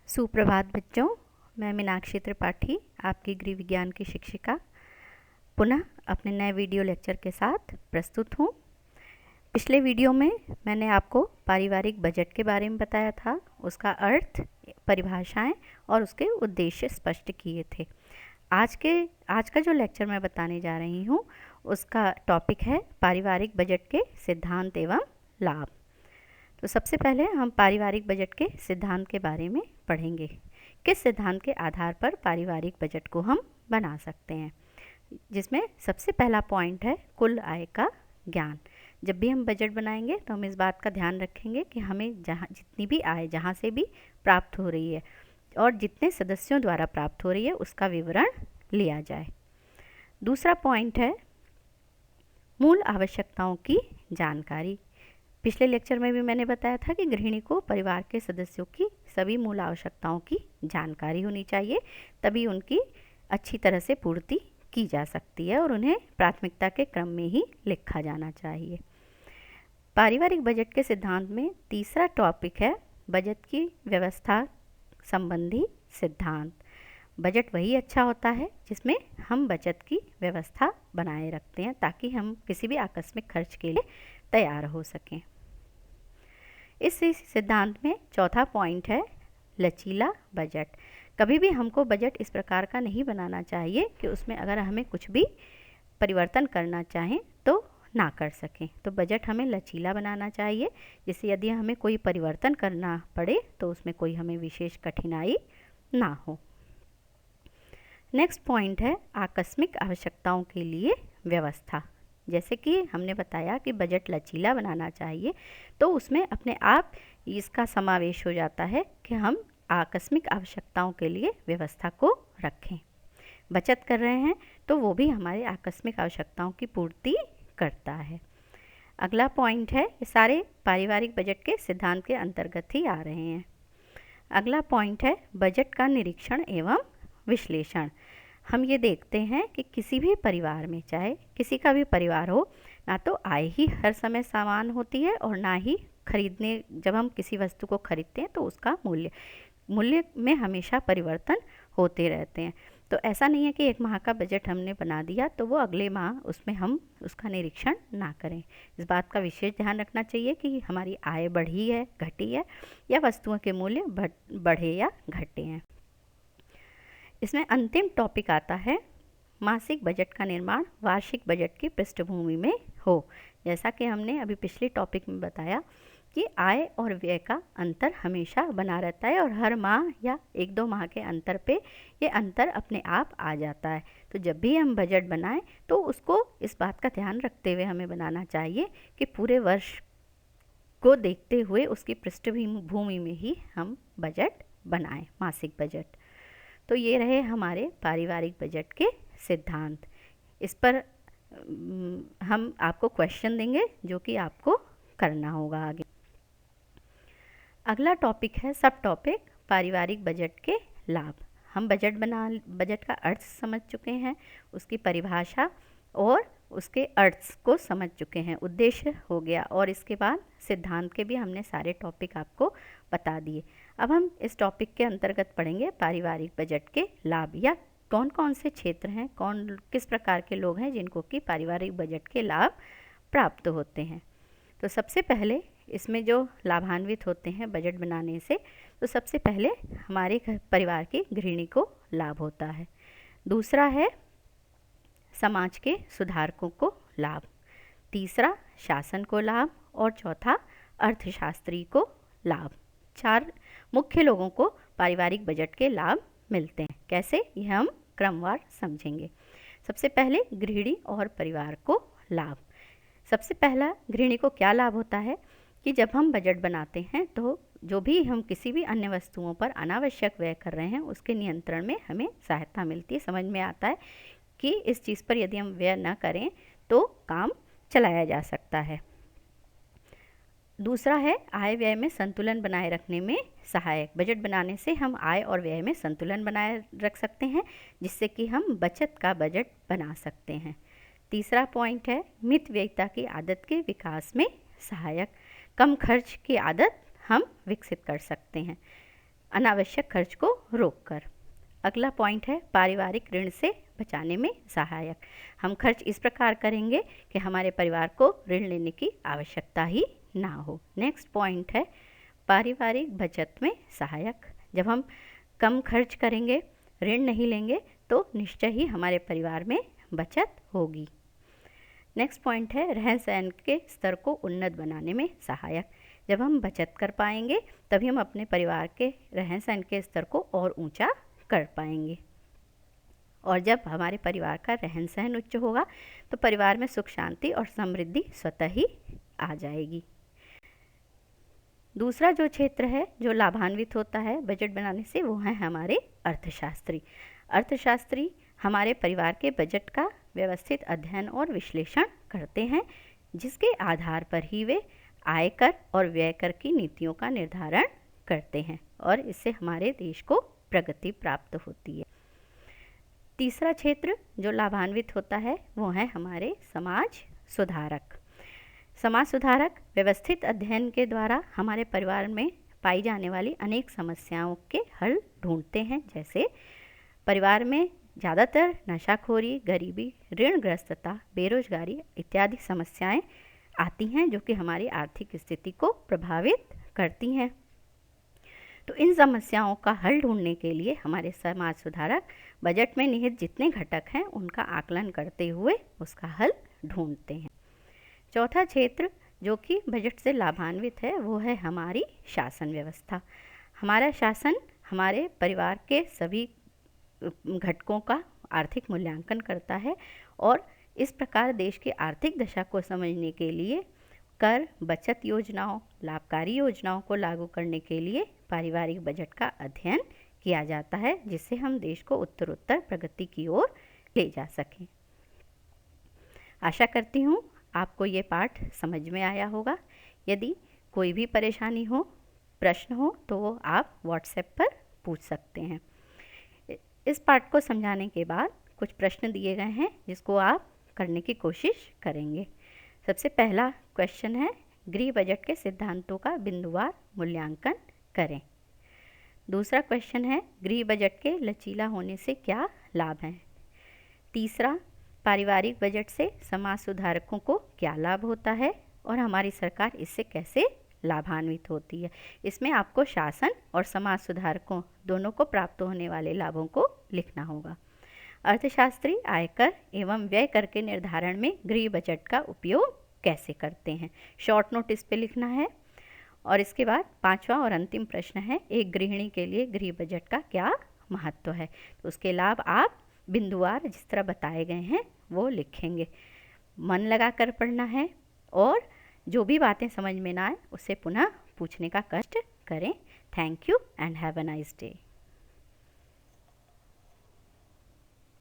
सुप्रभात बच्चों, मैं मीनाक्षी त्रिपाठी, आपकी गृह विज्ञान की शिक्षिका, पुनः अपने नए वीडियो लेक्चर के साथ प्रस्तुत हूँ। पिछले वीडियो में मैंने आपको पारिवारिक बजट के बारे में बताया था, उसका अर्थ, परिभाषाएं और उसके उद्देश्य स्पष्ट किए थे। आज का जो लेक्चर मैं बताने जा रही हूँ उसका टॉपिक है पारिवारिक बजट के सिद्धांत एवं लाभ। तो सबसे पहले हम पारिवारिक बजट के सिद्धांत के बारे में पढ़ेंगे। किस सिद्धांत के आधार पर पारिवारिक बजट को हम बना सकते हैं, जिसमें सबसे पहला पॉइंट है कुल आय का ज्ञान। जब भी हम बजट बनाएंगे तो हम इस बात का ध्यान रखेंगे कि हमें जितनी भी आय जहाँ से भी प्राप्त हो रही है और जितने सदस्यों द्वारा प्राप्त हो रही है उसका विवरण लिया जाए। दूसरा पॉइंट है मूल आवश्यकताओं की जानकारी। पिछले लेक्चर में भी मैंने बताया था कि गृहिणी को परिवार के सदस्यों की सभी मूल आवश्यकताओं की जानकारी होनी चाहिए, तभी उनकी अच्छी तरह से पूर्ति की जा सकती है और उन्हें प्राथमिकता के क्रम में ही लिखा जाना चाहिए। पारिवारिक बजट के सिद्धांत में तीसरा टॉपिक है बजट की व्यवस्था संबंधी सिद्धांत। बजट वही अच्छा होता है जिसमें हम बचत की व्यवस्था बनाए रखते हैं ताकि हम किसी भी आकस्मिक खर्च के लिए तैयार हो सकें। इस सिद्धांत में चौथा पॉइंट है लचीला बजट। कभी भी हमको बजट इस प्रकार का नहीं बनाना चाहिए कि उसमें अगर हमें कुछ भी परिवर्तन करना चाहें तो ना कर सकें। तो बजट हमें लचीला बनाना चाहिए, जिससे यदि हमें कोई परिवर्तन करना पड़े तो उसमें कोई हमें विशेष कठिनाई ना हो। नेक्स्ट पॉइंट है आकस्मिक आवश्यकताओं के लिए व्यवस्था। जैसे कि हमने बताया कि बजट लचीला बनाना चाहिए, तो उसमें अपने आप इसका समावेश हो जाता है कि हम आकस्मिक आवश्यकताओं के लिए व्यवस्था को रखें। बचत कर रहे हैं तो वो भी हमारे आकस्मिक आवश्यकताओं की पूर्ति करता है। अगला पॉइंट है, ये सारे पारिवारिक बजट के सिद्धांत के अंतर्गत ही आ रहे हैं। अगला पॉइंट है बजट का निरीक्षण एवं विश्लेषण। हम ये देखते हैं कि किसी भी परिवार में, चाहे किसी का भी परिवार हो, ना तो आय ही हर समय समान होती है और ना ही जब हम किसी वस्तु को खरीदते हैं तो उसका मूल्य में हमेशा परिवर्तन होते रहते हैं। तो ऐसा नहीं है कि एक माह का बजट हमने बना दिया तो वो अगले माह उसमें हम उसका निरीक्षण ना करें। इस बात का विशेष ध्यान रखना चाहिए कि हमारी आय बढ़ी है, घटी है, या वस्तुओं के मूल्य बढ़े या घटे हैं। इसमें अंतिम टॉपिक आता है मासिक बजट का निर्माण वार्षिक बजट की पृष्ठभूमि में हो। जैसा कि हमने अभी पिछले टॉपिक में बताया कि आय और व्यय का अंतर हमेशा बना रहता है और हर माह या एक दो माह के अंतर पे ये अंतर अपने आप आ जाता है। तो जब भी हम बजट बनाएं तो उसको इस बात का ध्यान रखते हुए हमें बनाना चाहिए कि पूरे वर्ष को देखते हुए उसकी पृष्ठभूमि में ही हम बजट बनाएं, मासिक बजट। तो ये रहे हमारे पारिवारिक बजट के सिद्धांत। इस पर हम आपको क्वेश्चन देंगे जो कि आपको करना होगा आगे। अगला टॉपिक है सब टॉपिक पारिवारिक बजट के लाभ। हम बजट का अर्थ समझ चुके हैं, उसकी परिभाषा और उसके अर्थ को समझ चुके हैं, उद्देश्य हो गया, और इसके बाद सिद्धांत के भी हमने सारे टॉपिक आपको बता दिए। अब हम इस टॉपिक के अंतर्गत पढ़ेंगे पारिवारिक बजट के लाभ, या कौन कौन से क्षेत्र हैं, किस प्रकार के लोग हैं जिनको कि पारिवारिक बजट के लाभ प्राप्त होते हैं। तो सबसे पहले इसमें जो लाभान्वित होते हैं बजट बनाने से, तो सबसे पहले हमारे परिवार की गृहिणी को लाभ होता है। दूसरा है समाज के सुधारकों को लाभ। तीसरा शासन को लाभ और चौथा अर्थशास्त्री को लाभ। 4 मुख्य लोगों को पारिवारिक बजट के लाभ मिलते हैं। कैसे, यह हम क्रमवार समझेंगे। सबसे पहले गृहिणी और परिवार को लाभ। सबसे पहला गृहिणी को क्या लाभ होता है कि जब हम बजट बनाते हैं तो जो भी हम किसी भी अन्य वस्तुओं पर अनावश्यक व्यय कर रहे हैं उसके नियंत्रण में हमें सहायता मिलती है। समझ में आता है कि इस चीज़ पर यदि हम व्यय न करें तो काम चलाया जा सकता है। दूसरा है आय व्यय में संतुलन बनाए रखने में सहायक। बजट बनाने से हम आय और व्यय में संतुलन बनाए रख सकते हैं, जिससे कि हम बचत का बजट बना सकते हैं। तीसरा पॉइंट है मित व्ययिता की आदत के विकास में सहायक। कम खर्च की आदत हम विकसित कर सकते हैं। अनावश्यक खर्च को रोककर। अगला पॉइंट है पारिवारिक ऋण से बचाने में सहायक। हम खर्च इस प्रकार करेंगे कि हमारे परिवार को ऋण लेने की आवश्यकता ही ना हो। नेक्स्ट पॉइंट है पारिवारिक बचत में सहायक। जब हम कम खर्च करेंगे, ऋण नहीं लेंगे, तो निश्चय ही हमारे परिवार में बचत होगी। नेक्स्ट पॉइंट है रहन सहन के स्तर को उन्नत बनाने में सहायक। जब हम बचत कर पाएंगे तभी हम अपने परिवार के रहन सहन के स्तर को और ऊंचा कर पाएंगे, और जब हमारे परिवार का रहन सहन उच्च होगा तो परिवार में सुख शांति और समृद्धि स्वतः ही आ जाएगी। दूसरा जो क्षेत्र है जो लाभान्वित होता है बजट बनाने से, वो है हमारे अर्थशास्त्री। अर्थशास्त्री हमारे परिवार के बजट का व्यवस्थित अध्ययन और विश्लेषण करते हैं, जिसके आधार पर ही वे आयकर और व्यय कर की नीतियों का निर्धारण करते हैं, और इससे हमारे देश को प्रगति प्राप्त होती है। तीसरा क्षेत्र जो लाभान्वित होता है वो है हमारे समाज सुधारक। समाज सुधारक व्यवस्थित अध्ययन के द्वारा हमारे परिवार में पाई जाने वाली अनेक समस्याओं के हल ढूंढते हैं, जैसे परिवार में ज़्यादातर नशाखोरी, गरीबी, ऋणग्रस्तता, बेरोजगारी इत्यादि समस्याएं आती हैं जो कि हमारी आर्थिक स्थिति को प्रभावित करती हैं। तो इन समस्याओं का हल ढूंढने के लिए हमारे समाज सुधारक बजट में निहित जितने घटक हैं उनका आकलन करते हुए उसका हल ढूंढते हैं। चौथा क्षेत्र जो कि बजट से लाभान्वित है वो है हमारी शासन व्यवस्था। हमारा शासन हमारे परिवार के सभी घटकों का आर्थिक मूल्यांकन करता है, और इस प्रकार देश की आर्थिक दशा को समझने के लिए कर, बचत योजनाओं, लाभकारी योजनाओं को लागू करने के लिए पारिवारिक बजट का अध्ययन किया जाता है, जिससे हम देश को उत्तरोत्तर प्रगति की ओर ले जा सकें। आशा करती हूँ आपको ये पाठ समझ में आया होगा। यदि कोई भी परेशानी हो, प्रश्न हो, तो वो आप व्हाट्सएप पर पूछ सकते हैं। इस पाठ को समझाने के बाद कुछ प्रश्न दिए गए हैं जिसको आप करने की कोशिश करेंगे। सबसे पहला क्वेश्चन है गृह बजट के सिद्धांतों का बिंदुवार मूल्यांकन करें। दूसरा क्वेश्चन है गृह बजट के लचीला होने से क्या लाभ हैं। तीसरा, पारिवारिक बजट से समाज सुधारकों को क्या लाभ होता है और हमारी सरकार इससे कैसे लाभान्वित होती है। इसमें आपको शासन और समाज सुधारकों दोनों को प्राप्त होने वाले लाभों को लिखना होगा। अर्थशास्त्री आयकर एवं व्यय कर के निर्धारण में गृह बजट का उपयोग कैसे करते हैं, शॉर्ट नोट इस पे लिखना है। और इसके बाद पांचवा और अंतिम प्रश्न है एक गृहिणी के लिए गृह बजट का क्या महत्व है। तो उसके लाभ आप बिंदुवार जिस तरह बताए गए हैं वो लिखेंगे। मन लगा कर पढ़ना है, और जो भी बातें समझ में ना आए उसे पुनः पूछने का कष्ट करें। Thank you and have a nice day.